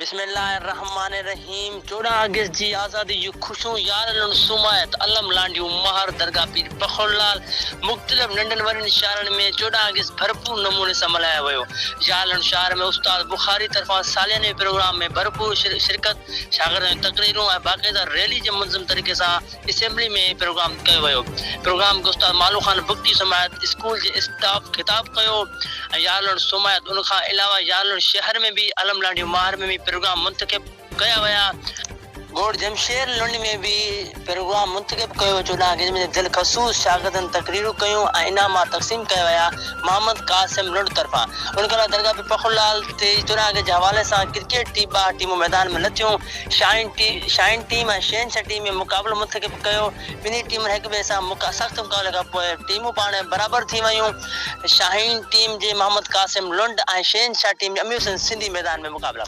बिस्मिल्लाहिर्रहमानिर्रहीम 14 अगस्त जी आज़ादी जी खुशियों यारनि सुमायत अलम लांडियूं महर दरगाह पीर बखुरलाल मुख्तलिफ नंढनि वॾनि शहरनि में 14 अगस्त भरपूर नमूने सां मल्हायो वियो। यारनि शहर में उस्ताद बुखारी तरफ़ां सालियाने प्रोग्राम में भरपूर शिरकत, शागिर्दनि जूं तकरीरूं ऐं बाक़ाइदा रैली जे मुनज़म तरीक़े सां असेंबली में प्रोग्राम कयो वियो। प्रोग्राम खे उस्ताद मालू ख़ान बुगटी समायत स्कूल जे स्टाफ ख़िताब कयो ऐं यारनि सुमायत उन खां अलावा यारनि शहर में भी अलम लांडियूं महर में भी प्रोग्राम मुंतखब कया विया। गोड़ जमशेर लुंड में भी प्रोग्राम मुंतखब कयो 14 अगस्त में दिल खसूस शागिर्दनि तकरीरूं कयूं ऐं इनामा तक़सीम कया विया। मोहम्मद कासिम लुंड तरफ़ां उनखां अलावा दरगाह पीर बखुरलाल ते 14 अगस्त जे हवाले सां क्रिकेट टीमूं मैदान में लथियूं। शाइन टीम ऐं शहनशाह टीम में मुक़ाबिलो मुंतखब कयो। ॿिन्ही टीमुनि हिक ॿिए सां सख़्त मुक़ाबले खां पोइ टीमूं पाण बराबरि थी वियूं। शाहीन टीम जे मोहम्मद कासिम लुंड ऐं शहनशाह टीम जे अमीर हुसैन सिंधी मैदान में मुक़ाबिला।